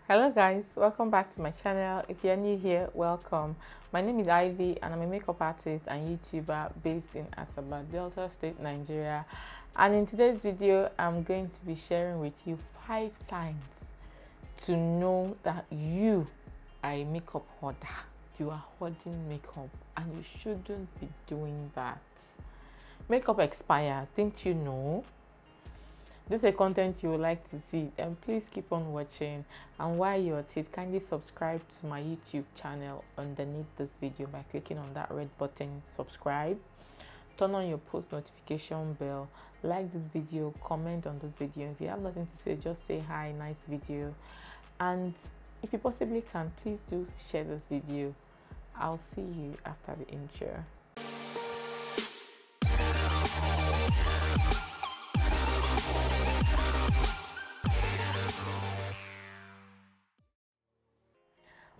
Hello guys, welcome back to my channel. If you're new here, welcome. My name is Ivy and I'm a makeup artist and YouTuber based in Asaba, Delta State, Nigeria. And in today's video, I'm going to be sharing with you 5 signs to know that you are a makeup hoarder. You are hoarding makeup and you shouldn't be doing that. Makeup expires, didn't you know? This is a content you would like to see, and please keep on watching. And while you're at it, kindly subscribe to my YouTube channel underneath this video by clicking on that red button, subscribe, turn on your post notification bell, like this video, comment on this video. If you have nothing to say, just say hi, nice video. And if you possibly can, please do share this video. I'll see you after the intro.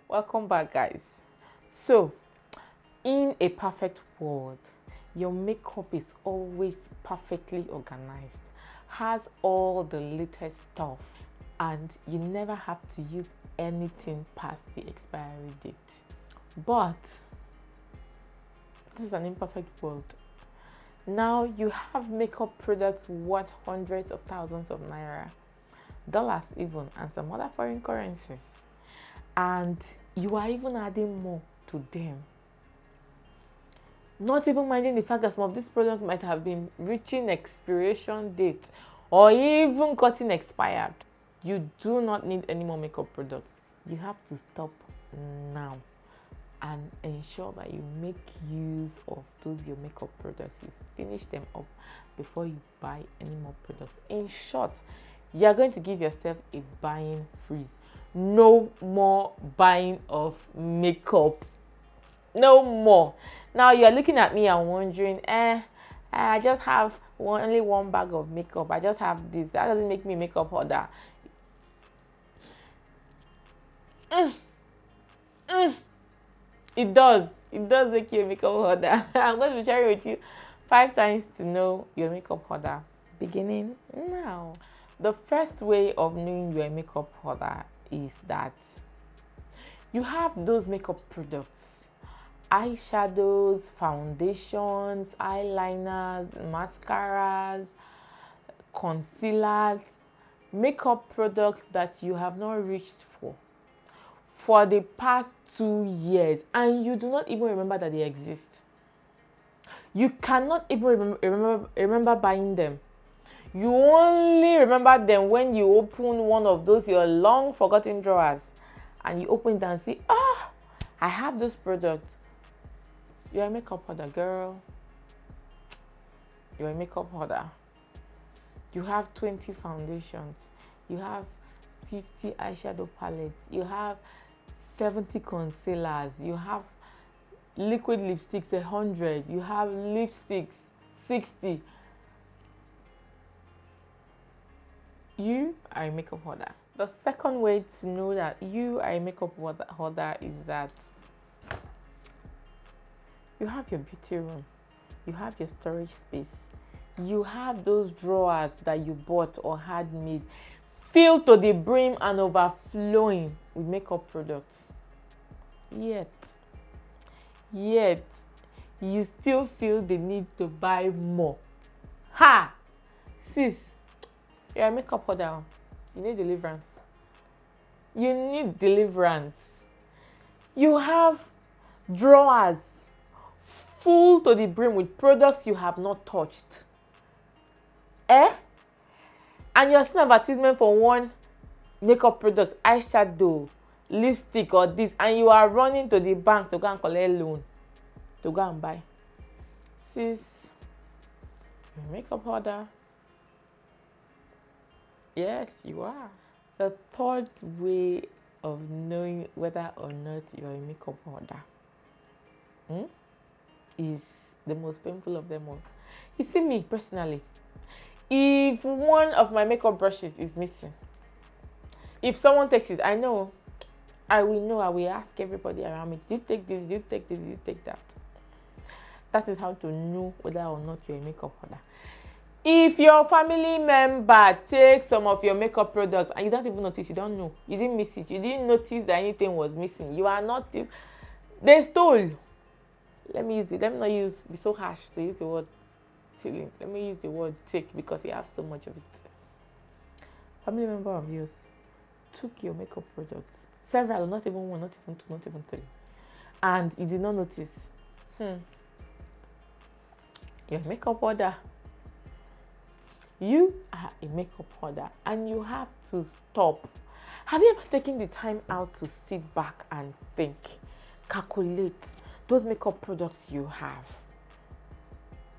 Welcome back, guys. So in a perfect world, your makeup is always perfectly organized, has all the latest stuff, and you never have to use anything past the expiry date. But this is an imperfect world. Now you have makeup products worth hundreds of thousands of naira, dollars even, and some other foreign currencies. And you are even adding more to them, not even minding the fact that some of these products might have been reaching expiration date or even gotten expired. You do not need any more makeup products. You have to stop now and ensure that you make use of those your makeup products. You finish them up before you buy any more products. In short, you are going to give yourself a buying freeze. No more buying of makeup. No more. Now you're looking at me and wondering, I just have only one bag of makeup. I just have this. That doesn't make me a makeup hoarder. It does. It does make you a makeup hoarder. I'm going to be sharing with you 5 signs to know you're a makeup hoarder. Beginning now. The first way of knowing you're a makeup hoarder is that you have those makeup products, eyeshadows, foundations, eyeliners, mascaras, concealers, makeup products that you have not reached for the past 2 years, and you do not even remember that they exist. You cannot even remember buying them. You only remember them when you open one of those your long forgotten drawers and you open it and see, I have this product. You're a makeup hoarder, girl. You're a makeup hoarder. You have 20 foundations. You have 50 eyeshadow palettes. You have 70 concealers. You have liquid lipsticks, 100. You have lipsticks, 60. You are a makeup hoarder. The second way to know that you are a makeup hoarder is that you have your beauty room, you have your storage space, you have those drawers that you bought or had made filled to the brim and overflowing with makeup products. Yet you still feel the need to buy more. Ha! Sis, you're a makeup hoarder. You need deliverance. You need deliverance. You have drawers full to the brim with products you have not touched. And you're seeing advertisement for one makeup product, eyeshadow, lipstick, or this, and you are running to the bank to go and collect loan to go and buy. Sis, you're a makeup hoarder. Yes, you are. The third way of knowing whether or not you're a makeup hoarder is the most painful of them all. You see, me personally, if one of my makeup brushes is missing, if someone takes it, I will ask everybody around me, do you take this, do you take this, do you take that? That is how to know whether or not you're a makeup hoarder. If your family member takes some of your makeup products and you don't even notice, you don't know, you didn't miss it, you didn't notice that anything was missing, you are not, they stole. Let me not be so harsh to use the word stealing. Let me use the word take, because you have so much of it. Family member of yours took your makeup products, several, not even one, not even two, not even three, and you did not notice. Your makeup hoarder. You are a makeup hoarder and you have to stop. Have you ever taken the time out to sit back and think, calculate those makeup products you have,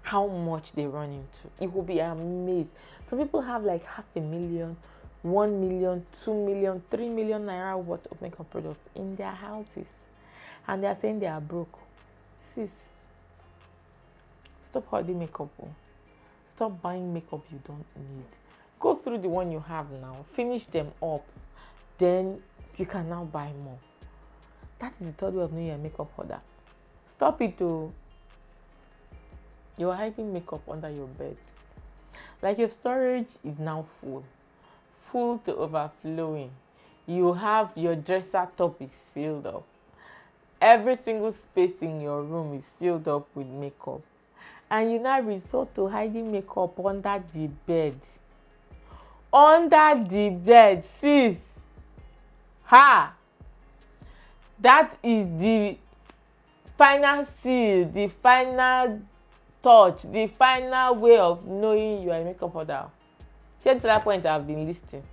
how much they run into? You will be amazed. Some people have like 500,000, 1 million, 2 million, 3 million naira worth of makeup products in their houses, and they are saying they are broke. Sis, stop hoarding makeup. Stop buying makeup you don't need. Go through the one you have now, finish them up, then you can now buy more. That is the third way of knowing you're a makeup hoarder. Stop it though. You're hiding makeup under your bed. Like your storage is now full to overflowing. You have your dresser top is filled up. Every single space in your room is filled up with makeup. And you now resort to hiding makeup under the bed. Under the bed, sis. Ha! That is the final seal, the final touch, the final way of knowing you are a makeup hoarder. See, to that point I've been listing.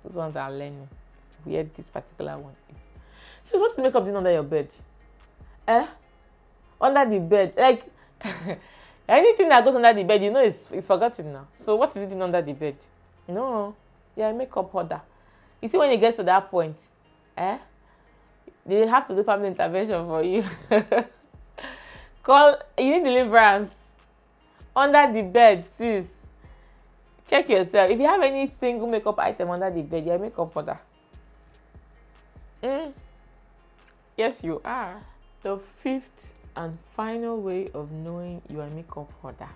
Those ones are learning where this particular one is. Sis, what is makeup doing under your bed? Under the bed. Like anything that goes under the bed, you know it's forgotten now. So what is it doing under the bed? No, you're a makeup hoarder. You see, when it gets to that point, they have to do family intervention for you. You need deliverance. Under the bed, sis. Check yourself. If you have any single makeup item under the bed, you're a makeup hoarder. Yes, you are. The fifth and final way of knowing you are a makeup hoarder.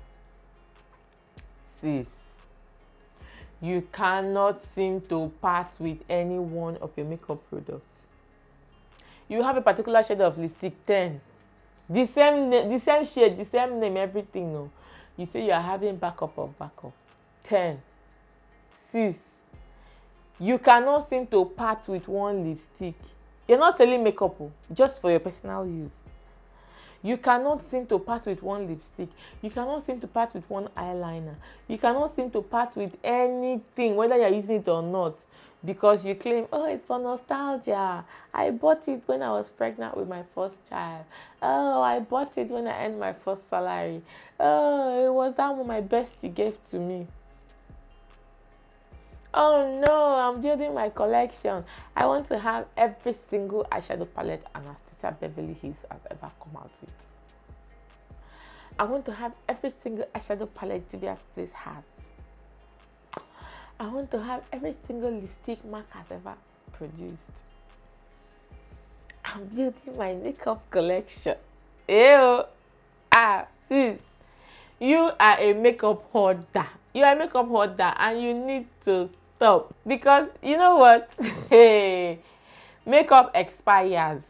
Sis, you cannot seem to part with any one of your makeup products. You have a particular shade of lipstick, 10. The same shade, the same name, everything. No. You say you are having backup of backup. 10. Sis, you cannot seem to part with one lipstick. You're not selling makeup, just for your personal use. You cannot seem to part with one lipstick. You cannot seem to part with one eyeliner. You cannot seem to part with anything, whether you're using it or not, because you claim, oh, it's for nostalgia. I bought it when I was pregnant with my first child. Oh, I bought it when I earned my first salary. Oh, it was that one my bestie gave to me. Oh no, I'm building my collection. I want to have every single eyeshadow palette Anastasia Beverly Hills has ever come out with. I want to have every single eyeshadow palette Juvia's Place has. I want to have every single lipstick MAC has ever produced. I'm building my makeup collection. Ew. Sis, you are a makeup hoarder. You are a makeup hoarder and you need to stop, because you know what? Hey, makeup expires.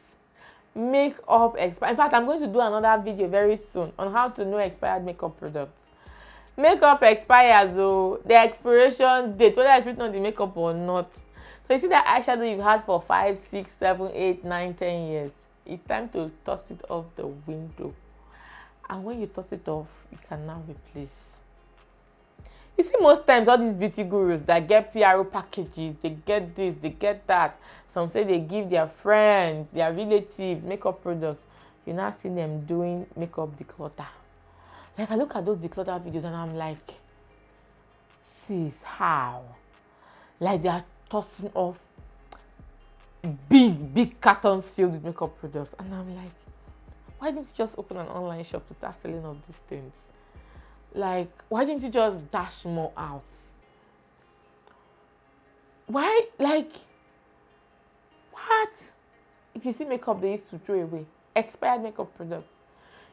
Makeup expires. In fact, I'm going to do another video very soon on how to know expired makeup products. Makeup expires, the expiration date, whether it's written on the makeup or not. So you see that eyeshadow you've had for 5, 6, 7, 8, 9, 10 years. It's time to toss it off the window. And when you toss it off, you can now replace. You see, most times all these beauty gurus that get PRO packages, they get this, they get that. Some say they give their friends, their relatives makeup products. You now see them doing makeup declutter. Like, I look at those declutter videos and I'm like, sis, how? Like, they are tossing off big cartons filled with makeup products. And I'm like, why didn't you just open an online shop to start selling all these things? Like, why didn't you just dash more out? Why? Like, what? If you see makeup they used to throw away, expired makeup products,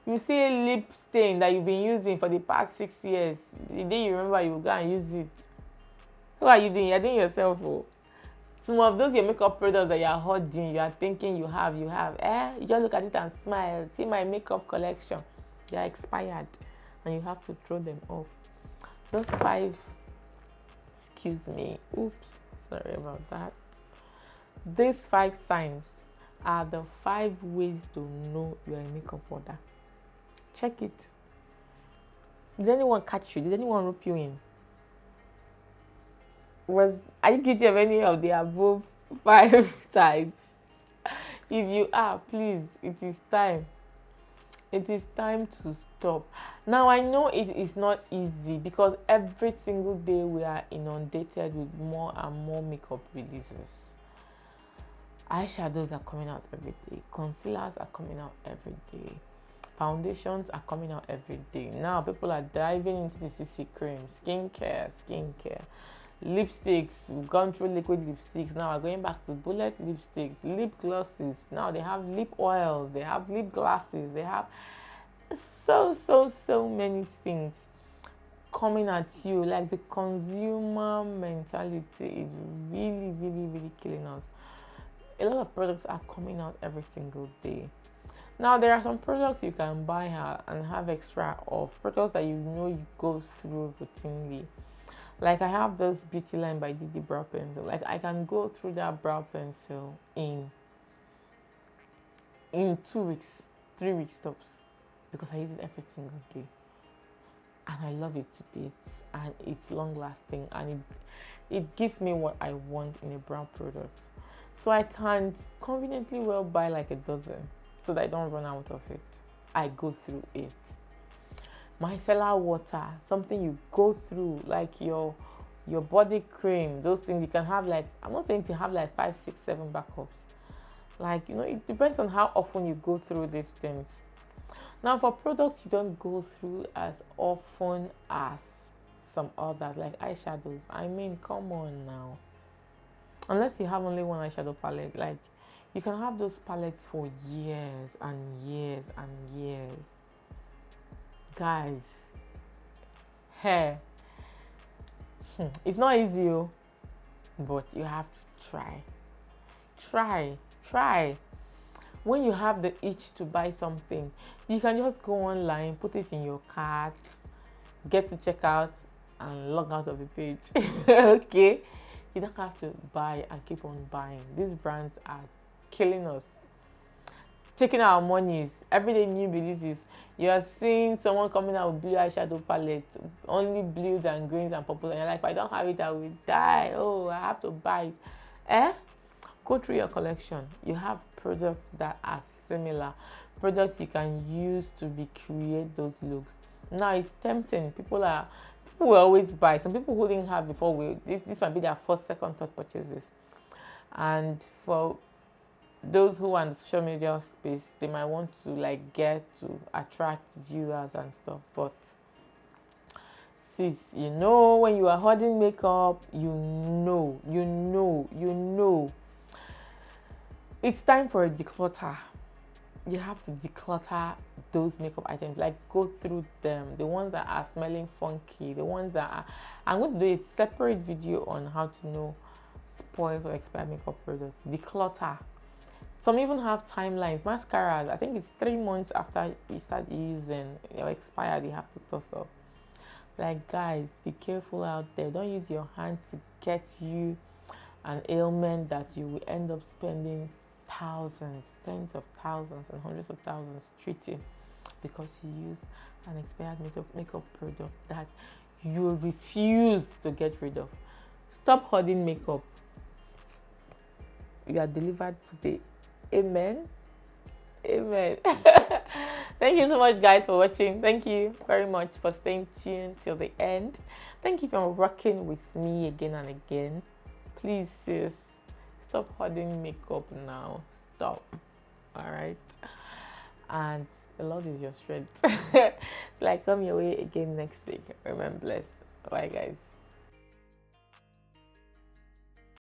You see a lip stain that you've been using for the past 6 years. The day you remember, you will go and use it. What are you doing? You're doing yourself. Oh. Some of those your makeup products that you're hoarding, you are thinking you have. You just look at it and smile. See my makeup collection. They're expired. And you have to throw them off. Those 5, excuse me. Oops. Sorry about that. These 5 signs are the 5 ways to know you're a makeup hoarder. Check it. Did anyone catch you? Did anyone rope you in? Are you guilty of any of the above 5 signs? If you are, please, it is time. It is time to stop. Now, I know it is not easy because every single day we are inundated with more and more makeup releases. Eyeshadows are coming out every day. Concealers are coming out every day. Foundations are coming out every day. Now, people are diving into the CC cream, skincare. Lipsticks, we've gone through liquid lipsticks. Now we're going back to bullet lipsticks, lip glosses. Now they have lip oils, they have lip glosses, they have so many things coming at you. Like, the consumer mentality is really killing us. A lot of products are coming out every single day. Now, there are some products you can buy and have extra of, products that you go through routinely. Like, I have this beauty line by Didi brow pencil. Like, I can go through that brow pencil in 2 weeks, 3 weeks tops, because I use it every single day, and I love it to bits, and it's long lasting, and it gives me what I want in a brow product. So I can conveniently well buy like a dozen so that I don't run out of it. I go through it. Micellar water, something you go through, like your body cream, those things you can have. Like, I'm not saying to have like 5, 6, 7 backups. Like, it depends on how often you go through these things. Now, for products you don't go through as often as some others, like eyeshadows. I mean, come on now. Unless you have only one eyeshadow palette, like, you can have those palettes for years and years and years. Guys, hair, it's not easy, but you have to try. When you have the itch to buy something, you can just go online, put it in your cart, get to checkout, and log out of the page. Okay, you don't have to buy and keep on buying. These brands are killing us, taking our monies. Everyday new releases, you are seeing someone coming out with blue eyeshadow palette, only blues and greens and purples, and you're like, if I don't have it, I will die. Oh, I have to buy it. Go through your collection. You have products that are similar, products you can use to recreate those looks. Now, it's tempting. People will always buy. Some people who didn't have before, this might be their first, second, third purchases. And for those who are in the social media space, they might want to get to attract viewers and stuff. But sis, when you are hoarding makeup, you know it's time for a declutter. You have to declutter those makeup items. Like, go through them, the ones that are smelling funky, the ones that are, I'm going to do a separate video on how to know spoiled or expired makeup products. Declutter. Some even have timelines. Mascaras, I think it's 3 months after you start using your expired, you have to toss off. Like, guys, be careful out there. Don't use your hand to get you an ailment that you will end up spending thousands, tens of thousands, and hundreds of thousands treating because you use an expired makeup product that you refuse to get rid of. Stop hoarding makeup. You are delivered today. Amen. Thank you so much, guys, for watching. Thank you very much for staying tuned till the end. Thank you for rocking with me again and again. Please, sis, stop hoarding makeup now. Stop. All right. And the Lord is your strength. Come your way again next week. Remember, blessed. Bye, guys.